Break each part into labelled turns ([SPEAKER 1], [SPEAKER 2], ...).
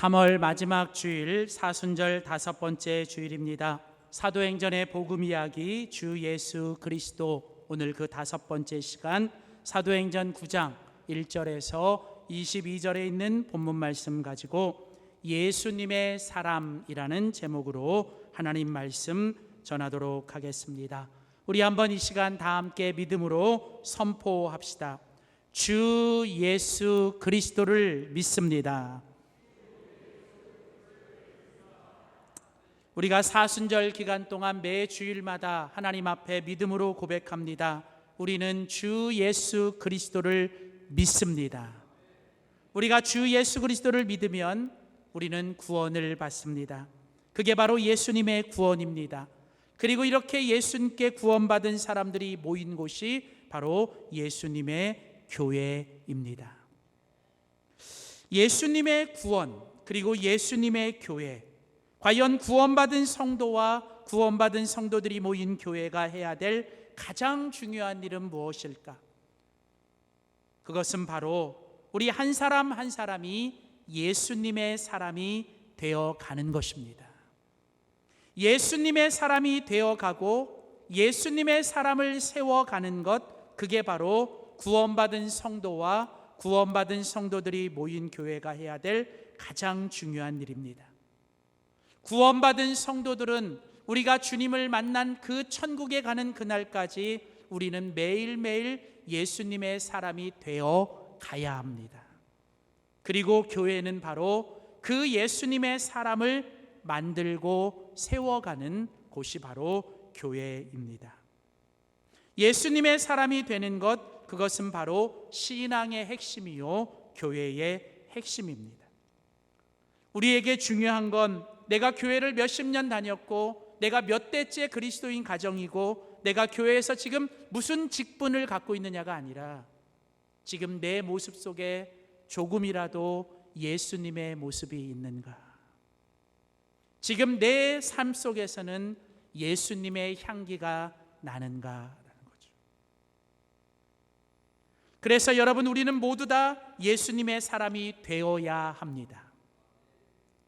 [SPEAKER 1] 3월 마지막 주일 사순절 5번째 주일입니다. 사도행전의 복음 이야기 주 예수 그리스도, 오늘 그 5번째 시간 사도행전 9장 1절에서 22절에 있는 본문 말씀 가지고 예수님의 사람이라는 제목으로 하나님 말씀 전하도록 하겠습니다. 우리 한번 이 시간 다 함께 믿음으로 선포합시다. 주 예수 그리스도를 믿습니다. 우리가 사순절 기간 동안 매 주일마다 하나님 앞에 믿음으로 고백합니다. 우리는 주 예수 그리스도를 믿습니다. 우리가 주 예수 그리스도를 믿으면 우리는 구원을 받습니다. 그게 바로 예수님의 구원입니다. 그리고 이렇게 예수님께 구원받은 사람들이 모인 곳이 바로 예수님의 교회입니다. 예수님의 구원, 그리고 예수님의 교회, 과연 구원받은 성도와 구원받은 성도들이 모인 교회가 해야 될 가장 중요한 일은 무엇일까? 그것은 바로 우리 한 사람 한 사람이 예수님의 사람이 되어가는 것입니다. 예수님의 사람이 되어가고 예수님의 사람을 세워가는 것, 그게 바로 구원받은 성도와 구원받은 성도들이 모인 교회가 해야 될 가장 중요한 일입니다. 구원받은 성도들은 우리가 주님을 만난 그 천국에 가는 그날까지 우리는 매일매일 예수님의 사람이 되어 가야 합니다. 그리고 교회는 바로 그 예수님의 사람을 만들고 세워가는 곳이 바로 교회입니다. 예수님의 사람이 되는 것, 그것은 바로 신앙의 핵심이요 교회의 핵심입니다. 우리에게 중요한 건 내가 교회를 몇십 년 다녔고 내가 몇 대째 그리스도인 가정이고 내가 교회에서 지금 무슨 직분을 갖고 있느냐가 아니라 지금 내 모습 속에 조금이라도 예수님의 모습이 있는가, 지금 내 삶 속에서는 예수님의 향기가 나는가라는 거죠. 그래서 여러분, 우리는 모두 다 예수님의 사람이 되어야 합니다.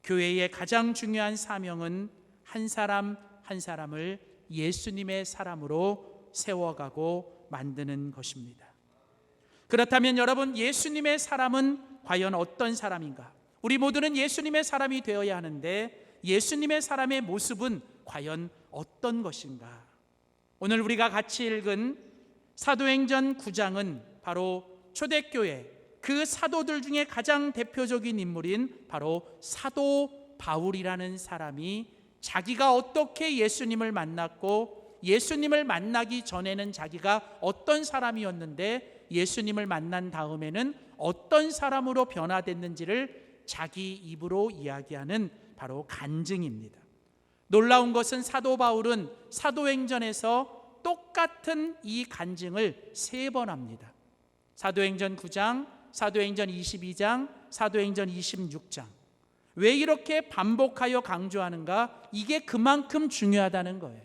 [SPEAKER 1] 교회의 가장 중요한 사명은 한 사람 한 사람을 예수님의 사람으로 세워가고 만드는 것입니다. 그렇다면 여러분, 예수님의 사람은 과연 어떤 사람인가? 우리 모두는 예수님의 사람이 되어야 하는데 예수님의 사람의 모습은 과연 어떤 것인가? 오늘 우리가 같이 읽은 사도행전 9장은 바로 초대교회 그 사도들 중에 가장 대표적인 인물인 바로 사도 바울이라는 사람이 자기가 어떻게 예수님을 만났고 예수님을 만나기 전에는 자기가 어떤 사람이었는데 예수님을 만난 다음에는 어떤 사람으로 변화됐는지를 자기 입으로 이야기하는 바로 간증입니다. 놀라운 것은 사도 바울은 사도행전에서 똑같은 이 간증을 3번 합니다. 사도행전 9장, 사도행전 22장, 사도행전 26장. 왜 이렇게 반복하여 강조하는가? 이게 그만큼 중요하다는 거예요.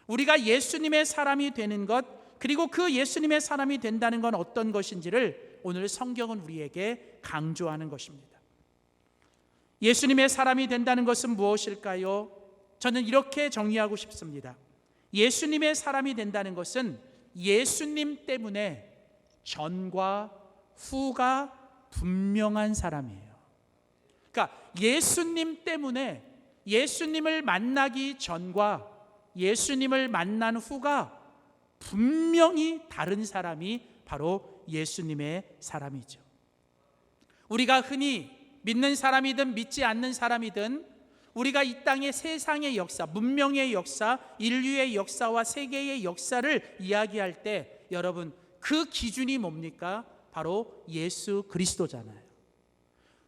[SPEAKER 1] 우리가 예수님의 사람이 되는 것, 그리고 그 예수님의 사람이 된다는 건 어떤 것인지를 오늘 성경은 우리에게 강조하는 것입니다. 예수님의 사람이 된다는 것은 무엇일까요? 저는 이렇게 정의하고 싶습니다. 예수님의 사람이 된다는 것은 예수님 때문에 전과 후가 분명한 사람이에요. 그러니까 예수님 때문에 예수님을 만나기 전과 예수님을 만난 후가 분명히 다른 사람이 바로 예수님의 사람이죠. 우리가 흔히 믿는 사람이든 믿지 않는 사람이든 우리가 이 땅의 세상의 역사, 문명의 역사, 인류의 역사와 세계의 역사를 이야기할 때 여러분, 그 기준이 뭡니까? 바로 예수 그리스도잖아요.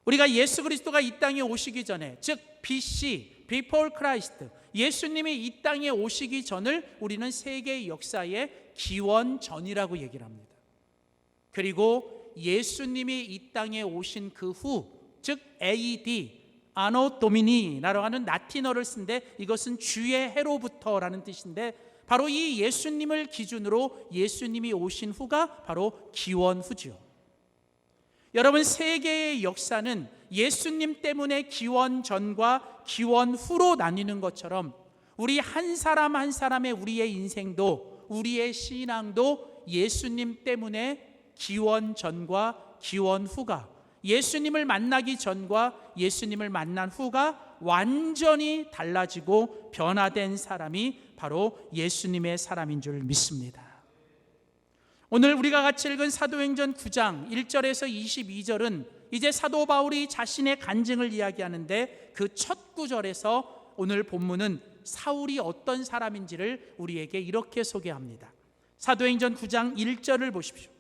[SPEAKER 1] 우리가 예수 그리스도가 이 땅에 오시기 전에, 즉 BC, Before Christ, 예수님이 이 땅에 오시기 전을 우리는 세계 역사의 기원 전이라고 얘기를 합니다. 그리고 예수님이 이 땅에 오신 그 후, 즉 AD, 아노 도미니라고 하는 라틴어를 쓴데 이것은 주의 해로부터라는 뜻인데 바로 이 예수님을 기준으로 예수님이 오신 후가 바로 기원 후죠. 여러분, 세계의 역사는 예수님 때문에 기원 전과 기원 후로 나뉘는 것처럼 우리 한 사람 한 사람의 우리의 인생도, 우리의 신앙도 예수님 때문에 기원 전과 기원 후가, 예수님을 만나기 전과 예수님을 만난 후가 완전히 달라지고 변화된 사람이 바로 예수님의 사람인 줄 믿습니다. 오늘 우리가 같이 읽은 사도행전 9장 1절에서 22절은 이제 사도 바울이 자신의 간증을 이야기하는데, 그 첫 구절에서 오늘 본문은 사울이 어떤 사람인지를 우리에게 이렇게 소개합니다. 사도행전 9장 1절을 보십시오.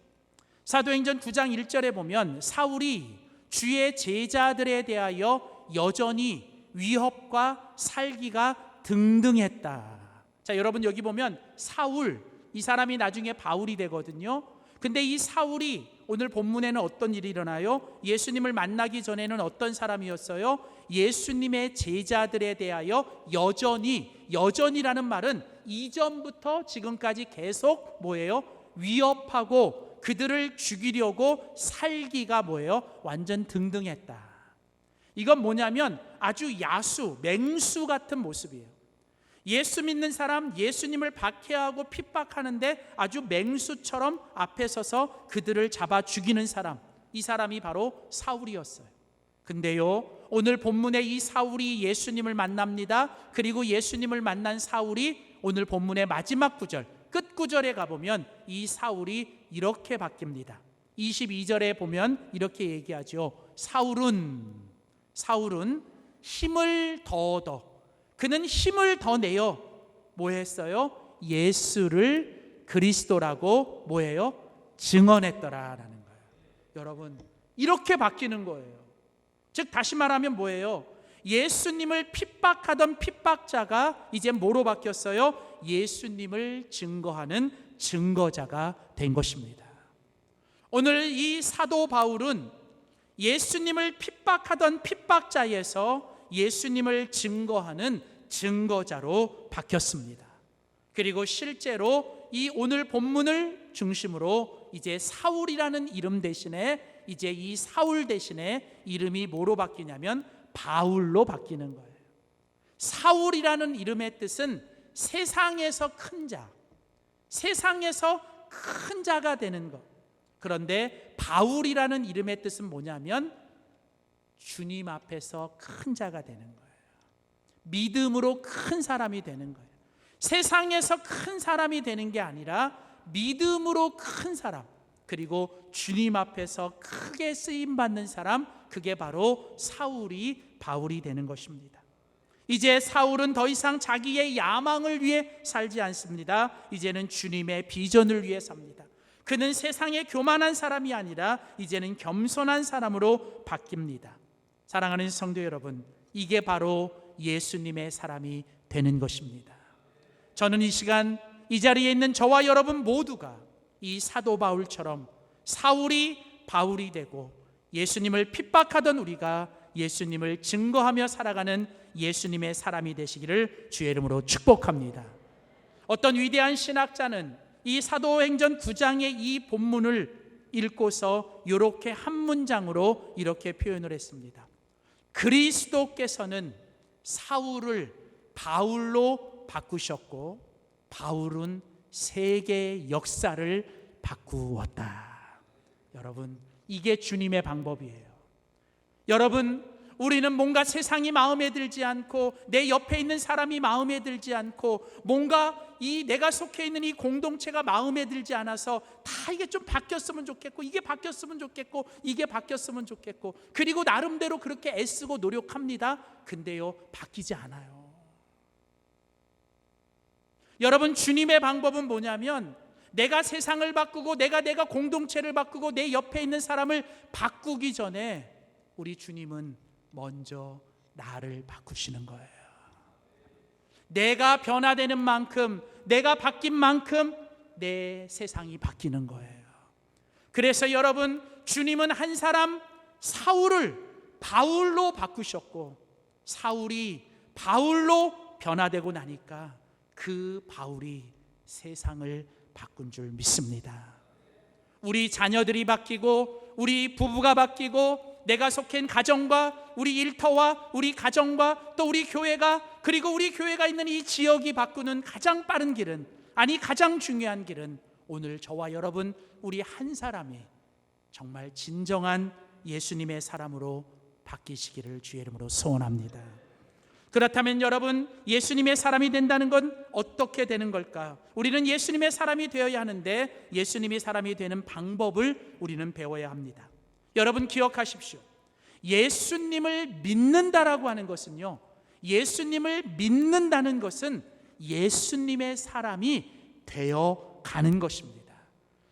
[SPEAKER 1] 사도행전 9장 1절에 보면 사울이 주의 제자들에 대하여 여전히 위협과 살기가 등등했다. 자, 여러분, 여기 보면 사울, 이 사람이 나중에 바울이 되거든요. 근데 이 사울이 오늘 본문에는 어떤 일이 일어나요? 예수님을 만나기 전에는 어떤 사람이었어요? 예수님의 제자들에 대하여 여전히라는 말은 이전부터 지금까지 계속 뭐예요? 위협하고 그들을 죽이려고 살기가 뭐예요? 완전 등등했다. 이건 뭐냐면 아주 야수, 맹수 같은 모습이에요. 예수 믿는 사람, 예수님을 박해하고 핍박하는데 아주 맹수처럼 앞에 서서 그들을 잡아 죽이는 사람, 이 사람이 바로 사울이었어요. 근데요, 오늘 본문에 이 사울이 예수님을 만납니다. 그리고 예수님을 만난 사울이 오늘 본문의 마지막 구절, 끝 구절에 가보면 이 사울이 이렇게 바뀝니다. 22절에 보면 이렇게 얘기하죠. 사울은 힘을 더 얻어, 그는 힘을 더 내어 뭐 했어요? 예수를 그리스도라고 뭐예요? 증언했더라라는 거예요. 여러분, 이렇게 바뀌는 거예요. 즉 다시 말하면 뭐예요? 예수님을 핍박하던 핍박자가 이제 뭐로 바뀌었어요? 예수님을 증거하는 증거자가 된 것입니다. 오늘 이 사도 바울은 예수님을 핍박하던 핍박자에서 예수님을 증거하는 증거자로 바뀌었습니다. 그리고 실제로 이 오늘 본문을 중심으로 이제 사울이라는 이름 대신에 이제 이 사울 대신에 이름이 뭐로 바뀌냐면 바울로 바뀌는 거예요. 사울이라는 이름의 뜻은 세상에서 큰 자, 세상에서 큰 자가 되는 것. 그런데 바울이라는 이름의 뜻은 뭐냐면 주님 앞에서 큰 자가 되는 거예요. 믿음으로 큰 사람이 되는 거예요. 세상에서 큰 사람이 되는 게 아니라 믿음으로 큰 사람, 그리고 주님 앞에서 크게 쓰임받는 사람, 그게 바로 사울이 바울이 되는 것입니다. 이제 사울은 더 이상 자기의 야망을 위해 살지 않습니다. 이제는 주님의 비전을 위해 삽니다. 그는 세상에 교만한 사람이 아니라 이제는 겸손한 사람으로 바뀝니다. 사랑하는 성도 여러분, 이게 바로 예수님의 사람이 되는 것입니다. 저는 이 시간 이 자리에 있는 저와 여러분 모두가 이 사도 바울처럼 사울이 바울이 되고 예수님을 핍박하던 우리가 예수님을 증거하며 살아가는 예수님의 사람이 되시기를 주의 이름으로 축복합니다. 어떤 위대한 신학자는 이 사도행전 9장의 이 본문을 읽고서 이렇게 한 문장으로 이렇게 표현을 했습니다. 그리스도께서는 사울을 바울로 바꾸셨고 바울은 세계의 역사를 바꾸었다. 여러분, 이게 주님의 방법이에요. 여러분, 우리는 뭔가 세상이 마음에 들지 않고 내 옆에 있는 사람이 마음에 들지 않고 뭔가 이 내가 속해 있는 이 공동체가 마음에 들지 않아서 다 이게 좀 바뀌었으면 좋겠고 이게 바뀌었으면 좋겠고 이게 바뀌었으면 좋겠고 그리고 나름대로 그렇게 애쓰고 노력합니다. 근데요, 바뀌지 않아요. 여러분, 주님의 방법은 뭐냐면 내가 세상을 바꾸고 내가 공동체를 바꾸고 내 옆에 있는 사람을 바꾸기 전에 우리 주님은 먼저 나를 바꾸시는 거예요. 내가 변화되는 만큼, 내가 바뀐 만큼 내 세상이 바뀌는 거예요. 그래서 여러분, 주님은 한 사람 사울을 바울로 바꾸셨고 사울이 바울로 변화되고 나니까 그 바울이 세상을 바꾼 줄 믿습니다. 우리 자녀들이 바뀌고 우리 부부가 바뀌고 내가 속한 가정과 우리 일터와 우리 가정과 또 우리 교회가, 그리고 우리 교회가 있는 이 지역이 바꾸는 가장 빠른 길은, 아니 가장 중요한 길은 오늘 저와 여러분 우리 한 사람이 정말 진정한 예수님의 사람으로 바뀌시기를 주의 이름으로 소원합니다. 그렇다면 여러분, 예수님의 사람이 된다는 건 어떻게 되는 걸까? 우리는 예수님의 사람이 되어야 하는데 예수님이 사람이 되는 방법을 우리는 배워야 합니다. 여러분 기억하십시오. 예수님을 믿는다라고 하는 것은요, 예수님을 믿는다는 것은 예수님의 사람이 되어 가는 것입니다.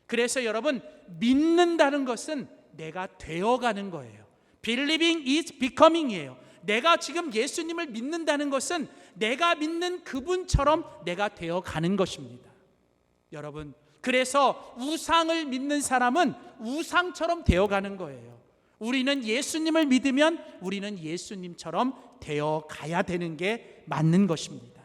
[SPEAKER 1] 그래서 여러분, 믿는다는 것은 내가 되어 가는 거예요. Believing is becoming이에요. 내가 지금 예수님을 믿는다는 것은 내가 믿는 그분처럼 내가 되어 가는 것입니다. 여러분, 그래서 우상을 믿는 사람은 우상처럼 되어 가는 거예요. 우리는 예수님을 믿으면 우리는 예수님처럼 되어 가야 되는 게 맞는 것입니다.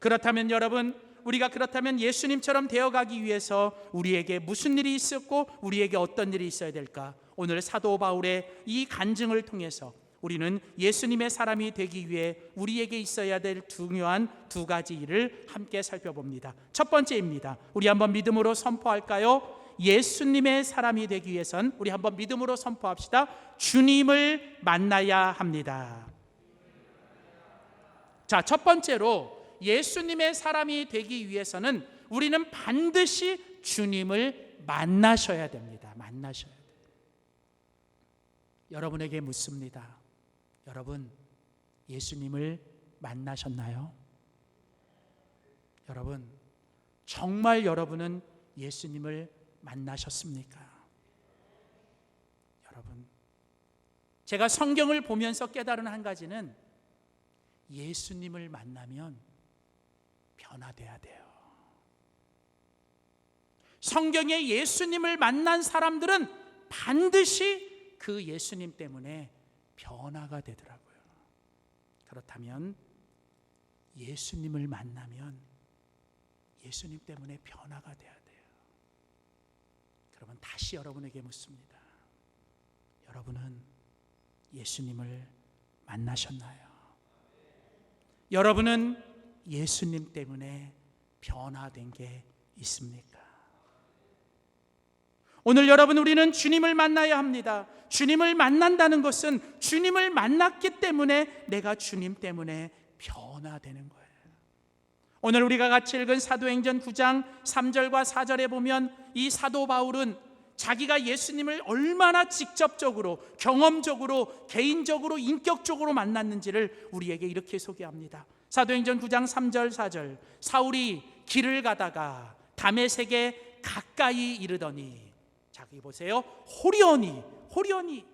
[SPEAKER 1] 그렇다면 여러분, 우리가 그렇다면 예수님처럼 되어 가기 위해서 우리에게 무슨 일이 있었고 우리에게 어떤 일이 있어야 될까? 오늘 사도 바울의 이 간증을 통해서 우리는 예수님의 사람이 되기 위해 우리에게 있어야 될 중요한 두 가지 일을 함께 살펴봅니다. 첫 번째입니다. 우리 한번 믿음으로 선포할까요? 예수님의 사람이 되기 위해선 우리 한번 믿음으로 선포합시다. 주님을 만나야 합니다. 자, 첫 번째로 예수님의 사람이 되기 위해서는 우리는 반드시 주님을 만나셔야 됩니다. 만나셔야 돼요. 여러분에게 묻습니다. 여러분, 예수님을 만나셨나요? 여러분, 정말 여러분은 예수님을 만나셨습니까? 여러분, 제가 성경을 보면서 깨달은 한 가지는 예수님을 만나면 변화돼야 돼요. 성경에 예수님을 만난 사람들은 반드시 그 예수님 때문에 변화가 되더라고요. 그렇다면 예수님을 만나면 예수님 때문에 변화가 돼야 돼요. 그러면 다시 여러분에게 묻습니다. 여러분은 예수님을 만나셨나요? 여러분은 예수님 때문에 변화된 게 있습니까? 오늘 여러분, 우리는 주님을 만나야 합니다. 주님을 만난다는 것은 주님을 만났기 때문에 내가 주님 때문에 변화되는 거예요. 오늘 우리가 같이 읽은 사도행전 9장 3절과 4절에 보면 이 사도 바울은 자기가 예수님을 얼마나 직접적으로, 경험적으로, 개인적으로, 인격적으로 만났는지를 우리에게 이렇게 소개합니다. 사도행전 9장 3절 4절, 사울이 길을 가다가 다메섹에 가까이 이르더니, 자기 보세요, 호련히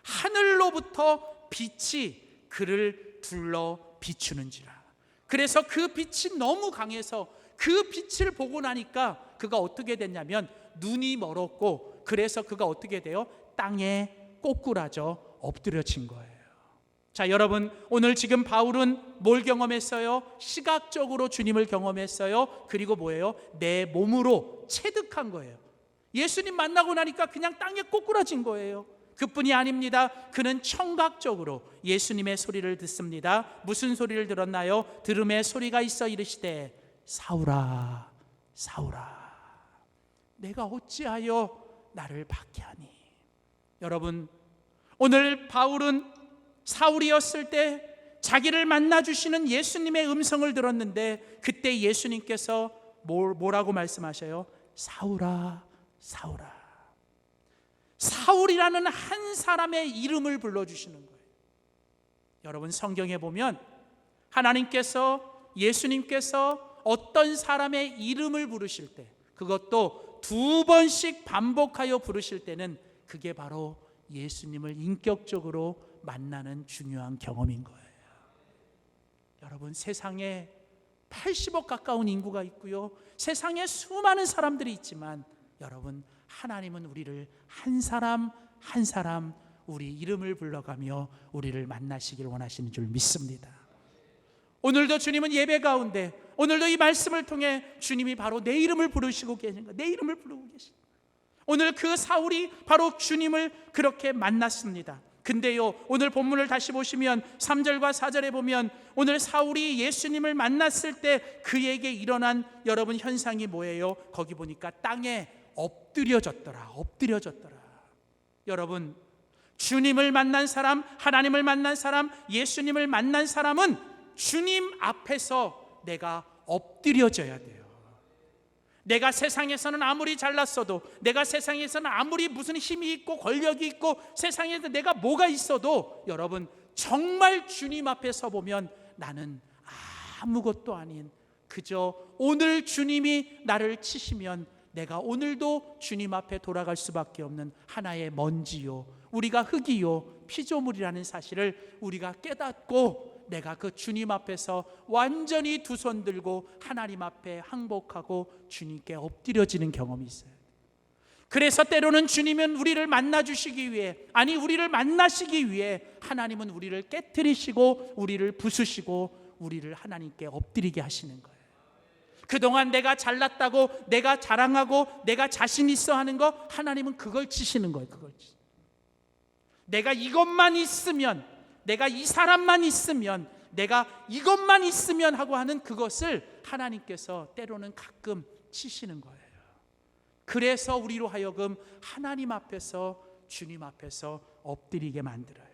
[SPEAKER 1] 하늘로부터 빛이 그를 둘러 비추는지라. 그래서 그 빛이 너무 강해서 그 빛을 보고 나니까 그가 어떻게 됐냐면 눈이 멀었고, 그래서 그가 어떻게 돼요? 땅에 꼬꾸라져 엎드려진 거예요. 자, 여러분, 오늘 지금 바울은 뭘 경험했어요? 시각적으로 주님을 경험했어요. 그리고 뭐예요? 내 몸으로 체득한 거예요. 예수님 만나고 나니까 그냥 땅에 꼬꾸라진 거예요. 그뿐이 아닙니다. 그는 청각적으로 예수님의 소리를 듣습니다. 무슨 소리를 들었나요? 들음의 소리가 있어 이르시되 사울아 사울아 내가 어찌하여 나를 박해하니. 여러분, 오늘 바울은 사울이었을 때 자기를 만나주시는 예수님의 음성을 들었는데, 그때 예수님께서 뭐라고 말씀하셔요? 사울아 사울아. 사울이라는 한 사람의 이름을 불러주시는 거예요. 여러분, 성경에 보면 하나님께서, 예수님께서 어떤 사람의 이름을 부르실 때, 그것도 2번씩 반복하여 부르실 때는 그게 바로 예수님을 인격적으로 만나는 중요한 경험인 거예요. 여러분, 세상에 80억 가까운 인구가 있고요, 세상에 수많은 사람들이 있지만 여러분, 하나님은 우리를 한 사람 한 사람 우리 이름을 불러가며 우리를 만나시길 원하시는 줄 믿습니다. 오늘도 주님은 예배 가운데, 오늘도 이 말씀을 통해 주님이 바로 내 이름을 부르시고 계신 거예요. 내 이름을 부르고 계신 거예요. 오늘 그 사울이 바로 주님을 그렇게 만났습니다. 근데요, 오늘 본문을 다시 보시면 3절과 4절에 보면 오늘 사울이 예수님을 만났을 때 그에게 일어난 여러분 현상이 뭐예요? 거기 보니까 땅에 엎드려졌더라. 여러분, 주님을 만난 사람, 하나님을 만난 사람, 예수님을 만난 사람은 주님 앞에서 내가 엎드려져야 돼요. 내가 세상에서는 아무리 잘났어도, 내가 세상에서는 아무리 무슨 힘이 있고 권력이 있고 세상에서 내가 뭐가 있어도 여러분, 정말 주님 앞에 서보면 나는 아무것도 아닌 그저 오늘 주님이 나를 치시면 내가 오늘도 주님 앞에 돌아갈 수밖에 없는 하나의 먼지요, 우리가 흙이요 피조물이라는 사실을 우리가 깨닫고 내가 그 주님 앞에서 완전히 두 손 들고 하나님 앞에 항복하고 주님께 엎드려지는 경험이 있어요. 그래서 때로는 주님은 우리를 만나주시기 위해, 아니 우리를 만나시기 위해 하나님은 우리를 깨트리시고 우리를 부수시고 우리를 하나님께 엎드리게 하시는 거예요. 그동안 내가 잘났다고 내가 자랑하고 내가 자신 있어 하는 거, 하나님은 그걸 치시는 거예요. 그걸 치시는. 내가 이것만 있으면, 내가 이 사람만 있으면, 내가 이것만 있으면 하고 하는 그것을 하나님께서 때로는 가끔 치시는 거예요. 그래서 우리로 하여금 하나님 앞에서, 주님 앞에서 엎드리게 만들어요.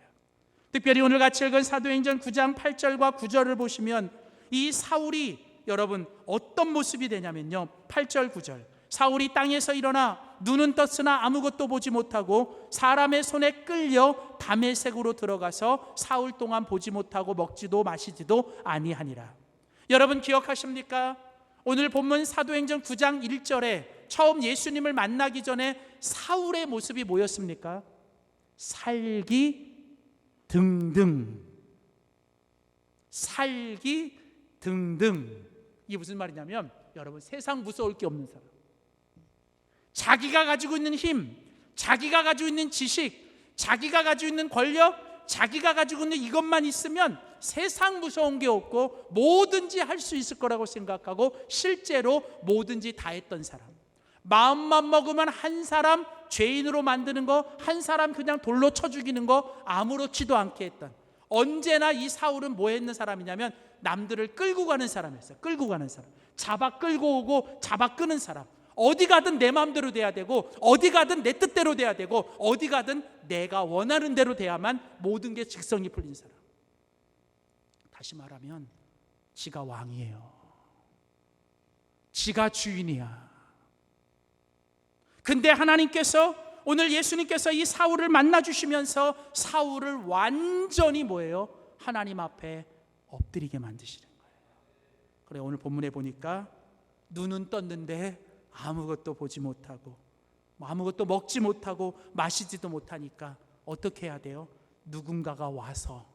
[SPEAKER 1] 특별히 오늘 같이 읽은 사도행전 9장 8절과 9절을 보시면 이 사울이 여러분 어떤 모습이 되냐면요, 8절 9절, 사울이 땅에서 일어나 눈은 떴으나 아무것도 보지 못하고 사람의 손에 끌려 다메섹으로 들어가서 사흘 동안 보지 못하고 먹지도 마시지도 아니하니라. 여러분 기억하십니까? 오늘 본문 사도행전 9장 1절에 처음 예수님을 만나기 전에 사울의 모습이 뭐였습니까? 살기 등등. 살기 등등. 이게 무슨 말이냐면 여러분, 세상 무서울 게 없는 사람, 자기가 가지고 있는 힘, 자기가 가지고 있는 지식, 자기가 가지고 있는 권력, 자기가 가지고 있는 이것만 있으면 세상 무서운 게 없고 뭐든지 할 수 있을 거라고 생각하고 실제로 뭐든지 다 했던 사람, 마음만 먹으면 한 사람 죄인으로 만드는 거, 한 사람 그냥 돌로 쳐 죽이는 거 아무렇지도 않게 했던, 언제나 이 사울은 뭐 했는 사람이냐면 남들을 끌고 가는 사람이었어요. 끌고 가는 사람, 잡아 끌고 오고 잡아 끄는 사람. 어디 가든 내 마음대로 돼야 되고, 어디 가든 내 뜻대로 돼야 되고, 어디 가든 내가 원하는 대로 돼야만 모든 게 직성이 풀린 사람. 다시 말하면 지가 왕이에요. 지가 주인이야. 근데 하나님께서, 오늘 예수님께서 이 사울을 만나주시면서 사울을 완전히 뭐예요? 하나님 앞에 엎드리게 만드시는 거예요. 그래, 오늘 본문에 보니까 눈은 떴는데 아무것도 보지 못하고 아무것도 먹지 못하고 마시지도 못하니까 어떻게 해야 돼요? 누군가가 와서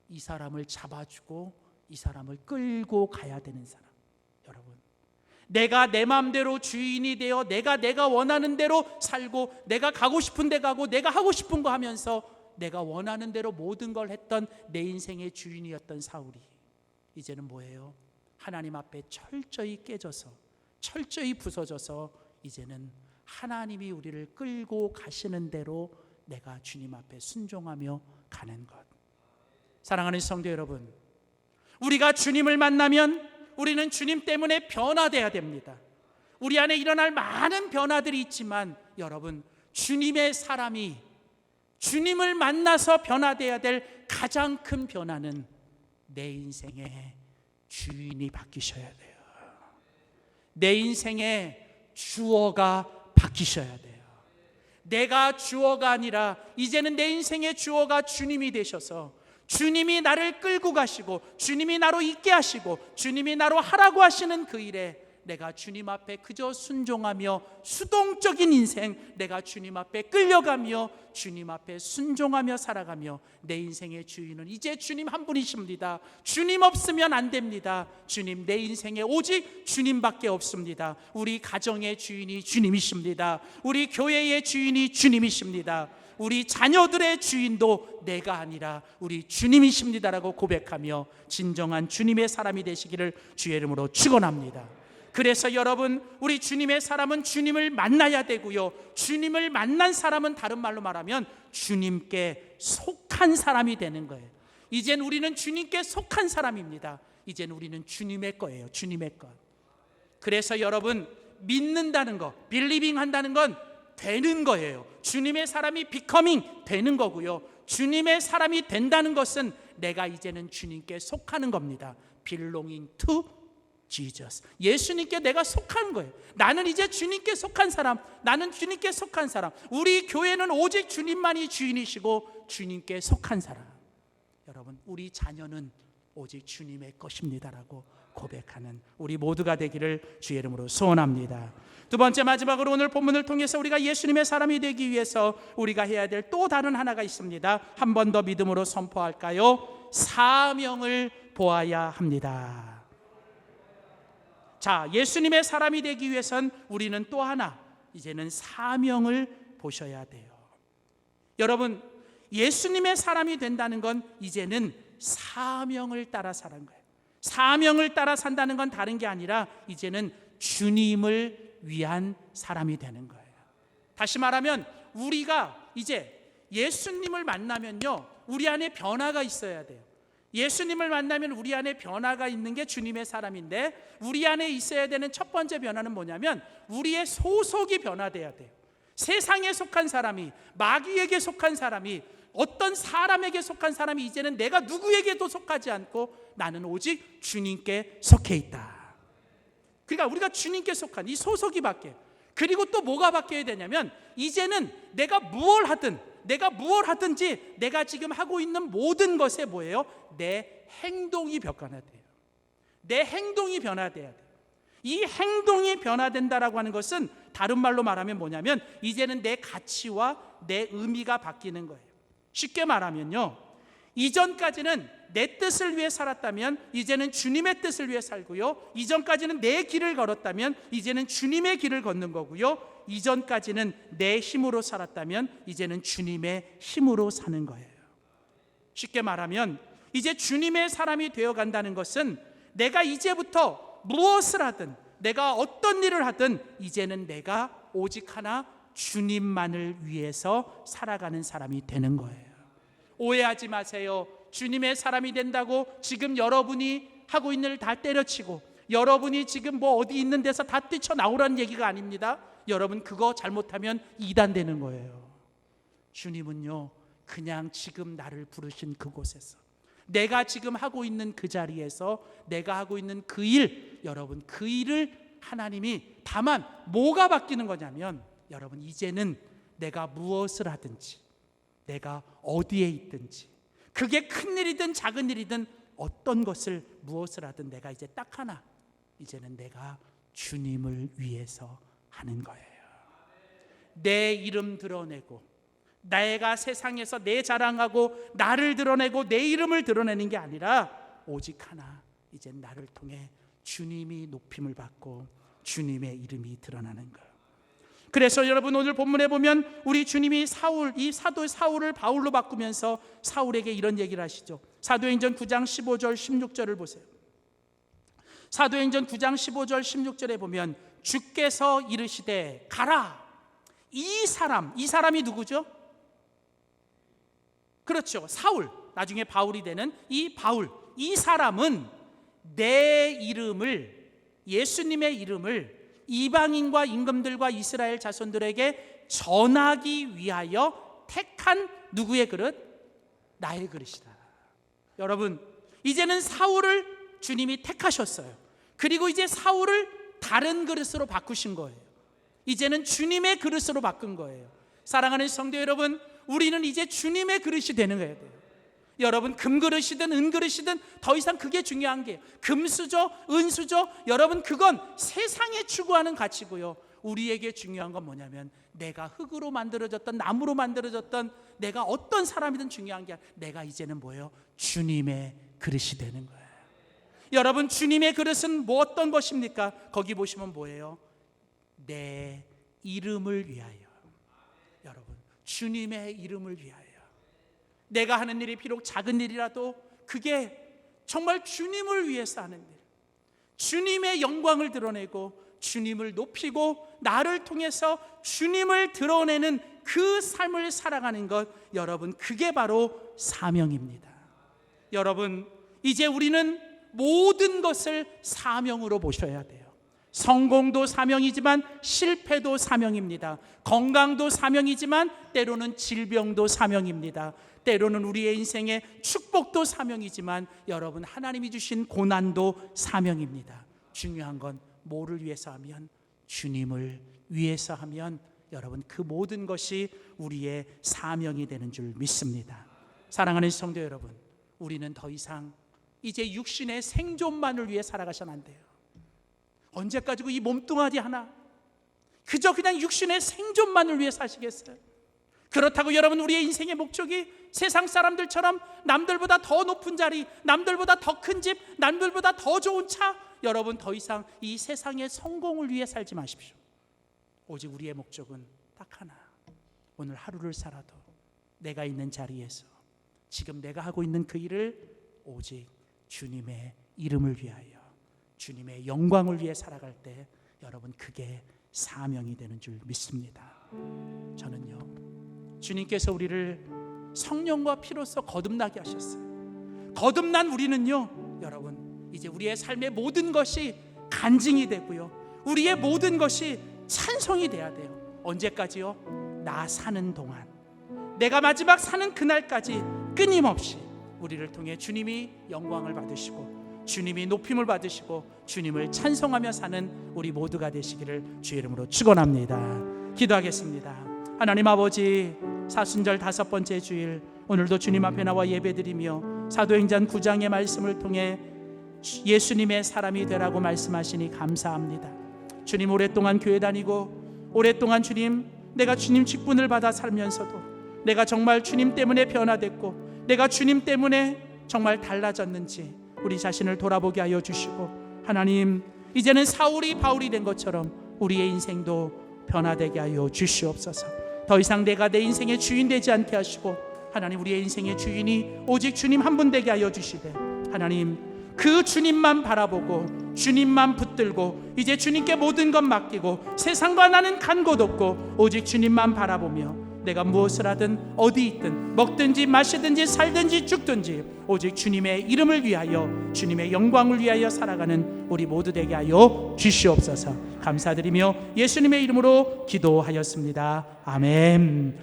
[SPEAKER 1] 이 사람을 잡아주고 이 사람을 끌고 가야 되는 사람. 여러분, 내가 내 마음대로 주인이 되어 내가 원하는 대로 살고, 내가 가고 싶은 데 가고, 내가 하고 싶은 거 하면서 내가 원하는 대로 모든 걸 했던 내 인생의 주인이었던 사울이 이제는 뭐예요? 하나님 앞에 철저히 깨져서, 철저히 부서져서 이제는 하나님이 우리를 끌고 가시는 대로 내가 주님 앞에 순종하며 가는 것. 사랑하는 성도 여러분, 우리가 주님을 만나면 우리는 주님 때문에 변화돼야 됩니다. 우리 안에 일어날 많은 변화들이 있지만 여러분, 주님의 사람이 주님을 만나서 변화돼야 될 가장 큰 변화는 내 인생의 주인이 바뀌셔야 돼요. 내 인생의 주어가 바뀌셔야 돼요. 내가 주어가 아니라 이제는 내 인생의 주어가 주님이 되셔서 주님이 나를 끌고 가시고 주님이 나로 있게 하시고 주님이 나로 하라고 하시는 그 일에 내가 주님 앞에 그저 순종하며 수동적인 인생, 내가 주님 앞에 끌려가며 주님 앞에 순종하며 살아가며 내 인생의 주인은 이제 주님 한 분이십니다. 주님 없으면 안 됩니다. 주님, 내 인생에 오직 주님밖에 없습니다. 우리 가정의 주인이 주님이십니다. 우리 교회의 주인이 주님이십니다. 우리 자녀들의 주인도 내가 아니라 우리 주님이십니다라고 고백하며 진정한 주님의 사람이 되시기를 주의 이름으로 축원합니다. 그래서 여러분, 우리 주님의 사람은 주님을 만나야 되고요, 주님을 만난 사람은 다른 말로 말하면 주님께 속한 사람이 되는 거예요. 이젠 우리는 주님께 속한 사람입니다. 이젠 우리는 주님의 거예요. 주님의 것. 그래서 여러분, 믿는다는 거, 빌리빙 한다는 건 되는 거예요. 주님의 사람이 비커밍 되는 거고요, 주님의 사람이 된다는 것은 내가 이제는 주님께 속하는 겁니다. belonging to Jesus. 예수님께 내가 속한 거예요. 나는 이제 주님께 속한 사람, 나는 주님께 속한 사람. 우리 교회는 오직 주님만이 주인이시고 주님께 속한 사람. 여러분, 우리 자녀는 오직 주님의 것입니다라고 고백하는 우리 모두가 되기를 주의 이름으로 소원합니다. 두 번째, 마지막으로 오늘 본문을 통해서 우리가 예수님의 사람이 되기 위해서 우리가 해야 될 또 다른 하나가 있습니다. 한 번 더 믿음으로 선포할까요? 사명을 보아야 합니다. 자, 예수님의 사람이 되기 위해선 우리는 또 하나, 이제는 사명을 보셔야 돼요. 여러분, 예수님의 사람이 된다는 건 이제는 사명을 따라 사는 거예요. 사명을 따라 산다는 건 다른 게 아니라 이제는 주님을 위한 사람이 되는 거예요. 다시 말하면 우리가 이제 예수님을 만나면요, 우리 안에 변화가 있어야 돼요. 예수님을 만나면 우리 안에 변화가 있는 게 주님의 사람인데, 우리 안에 있어야 되는 첫 번째 변화는 뭐냐면 우리의 소속이 변화돼야 돼요. 세상에 속한 사람이, 마귀에게 속한 사람이, 어떤 사람에게 속한 사람이 이제는 내가 누구에게도 속하지 않고 나는 오직 주님께 속해 있다. 그러니까 우리가 주님께 속한 이 소속이 바뀌어요. 그리고 또 뭐가 바뀌어야 되냐면 이제는 내가 무엇을 하든지 내가 지금 하고 있는 모든 것에 뭐예요? 내 행동이 변화돼요. 내 행동이 변화돼야 돼요. 이 행동이 변화된다라고 하는 것은 다른 말로 말하면 뭐냐면 이제는 내 가치와 내 의미가 바뀌는 거예요. 쉽게 말하면요, 이전까지는 내 뜻을 위해 살았다면 이제는 주님의 뜻을 위해 살고요, 이전까지는 내 길을 걸었다면 이제는 주님의 길을 걷는 거고요, 이전까지는 내 힘으로 살았다면 이제는 주님의 힘으로 사는 거예요. 쉽게 말하면 이제 주님의 사람이 되어간다는 것은 내가 이제부터 무엇을 하든, 내가 어떤 일을 하든 이제는 내가 오직 하나 주님만을 위해서 살아가는 사람이 되는 거예요. 오해하지 마세요. 주님의 사람이 된다고 지금 여러분이 하고 있는 일 다 때려치고 여러분이 지금 뭐 어디 있는 데서 다 뛰쳐나오라는 얘기가 아닙니다. 여러분, 그거 잘못하면 이단되는 거예요. 주님은요, 그냥 지금 나를 부르신 그곳에서, 내가 지금 하고 있는 그 자리에서, 내가 하고 있는 그 일, 여러분, 그 일을 하나님이, 다만 뭐가 바뀌는 거냐면 여러분, 이제는 내가 무엇을 하든지, 내가 어디에 있든지, 그게 큰 일이든 작은 일이든 어떤 것을 무엇을 하든 내가 이제 딱 하나, 이제는 내가 주님을 위해서 하는 거예요. 내 이름 드러내고, 내가 세상에서 내 자랑하고 나를 드러내고 내 이름을 드러내는 게 아니라 오직 하나, 이제 나를 통해 주님이 높임을 받고 주님의 이름이 드러나는 거예요. 그래서 여러분, 오늘 본문에 보면 우리 주님이 이 사도 사울을 바울로 바꾸면서 사울에게 이런 얘기를 하시죠. 사도행전 9장 15절 16절을 보세요. 사도행전 9장 15절 16절에 보면 주께서 이르시되 가라. 이 사람이 누구죠? 그렇죠, 사울, 나중에 바울이 되는 이 바울. 이 사람은 내 이름을, 예수님의 이름을 이방인과 임금들과 이스라엘 자손들에게 전하기 위하여 택한 누구의 그릇? 나의 그릇이다. 여러분, 이제는 사울을 주님이 택하셨어요. 그리고 이제 사울을 다른 그릇으로 바꾸신 거예요. 이제는 주님의 그릇으로 바꾼 거예요. 사랑하는 성도 여러분, 우리는 이제 주님의 그릇이 되는 거예요. 여러분, 금그릇이든 은그릇이든 더 이상 그게 중요한 게, 금수저 은수저, 여러분, 그건 세상에 추구하는 가치고요, 우리에게 중요한 건 뭐냐면 내가 흙으로 만들어졌던, 나무로 만들어졌던, 내가 어떤 사람이든 중요한 게 아니라 내가 이제는 뭐예요? 주님의 그릇이 되는 거예요. 여러분, 주님의 그릇은 뭐 어떤 것입니까? 거기 보시면 뭐예요? 내 이름을 위하여. 여러분, 주님의 이름을 위하여. 내가 하는 일이 비록 작은 일이라도 그게 정말 주님을 위해서 하는 일, 주님의 영광을 드러내고 주님을 높이고 나를 통해서 주님을 드러내는 그 삶을 살아가는 것, 여러분, 그게 바로 사명입니다. 여러분, 이제 우리는 모든 것을 사명으로 보셔야 돼요. 성공도 사명이지만 실패도 사명입니다. 건강도 사명이지만 때로는 질병도 사명입니다. 때로는 우리의 인생의 축복도 사명이지만 여러분, 하나님이 주신 고난도 사명입니다. 중요한 건 뭐를 위해서 하면? 주님을 위해서 하면 여러분, 그 모든 것이 우리의 사명이 되는 줄 믿습니다. 사랑하는 성도 여러분, 우리는 더 이상 이제 육신의 생존만을 위해 살아가셔는 안 돼요. 언제까지고 이 몸뚱아리 하나 그저 그냥 육신의 생존만을 위해 사시겠어요? 그렇다고 여러분, 우리의 인생의 목적이 세상 사람들처럼 남들보다 더 높은 자리, 남들보다 더 큰 집, 남들보다 더 좋은 차, 여러분, 더 이상 이 세상의 성공을 위해 살지 마십시오. 오직 우리의 목적은 딱 하나. 오늘 하루를 살아도 내가 있는 자리에서 지금 내가 하고 있는 그 일을 오직 주님의 이름을 위하여, 주님의 영광을 위해 살아갈 때 여러분, 그게 사명이 되는 줄 믿습니다. 저는요, 주님께서 우리를 성령과 피로써 거듭나게 하셨어요. 거듭난 우리는요, 여러분, 이제 우리의 삶의 모든 것이 간증이 되고요, 우리의 모든 것이 찬송이 돼야 돼요. 언제까지요? 나 사는 동안, 내가 마지막 사는 그날까지 끊임없이 우리를 통해 주님이 영광을 받으시고 주님이 높임을 받으시고 주님을 찬송하며 사는 우리 모두가 되시기를 주의 이름으로 축원합니다. 기도하겠습니다. 하나님 아버지, 사순절 5번째 주일, 오늘도 주님 앞에 나와 예배드리며 사도행전 9장의 말씀을 통해 예수님의 사람이 되라고 말씀하시니 감사합니다. 주님, 오랫동안 교회 다니고 오랫동안 주님, 내가 주님 직분을 받아 살면서도 내가 정말 주님 때문에 변화됐고 내가 주님 때문에 정말 달라졌는지 우리 자신을 돌아보게 하여 주시고, 하나님, 이제는 사울이 바울이 된 것처럼 우리의 인생도 변화되게 하여 주시옵소서. 더 이상 내가 내 인생의 주인 되지 않게 하시고 하나님, 우리의 인생의 주인이 오직 주님 한 분 되게 하여 주시되, 하나님, 그 주님만 바라보고 주님만 붙들고 이제 주님께 모든 것 맡기고 세상과 나는 간 곳 없고 오직 주님만 바라보며 내가 무엇을 하든 어디 있든 먹든지 마시든지 살든지 죽든지 오직 주님의 이름을 위하여 주님의 영광을 위하여 살아가는 우리 모두 되게 하여 주시옵소서. 감사드리며 예수님의 이름으로 기도하였습니다. 아멘.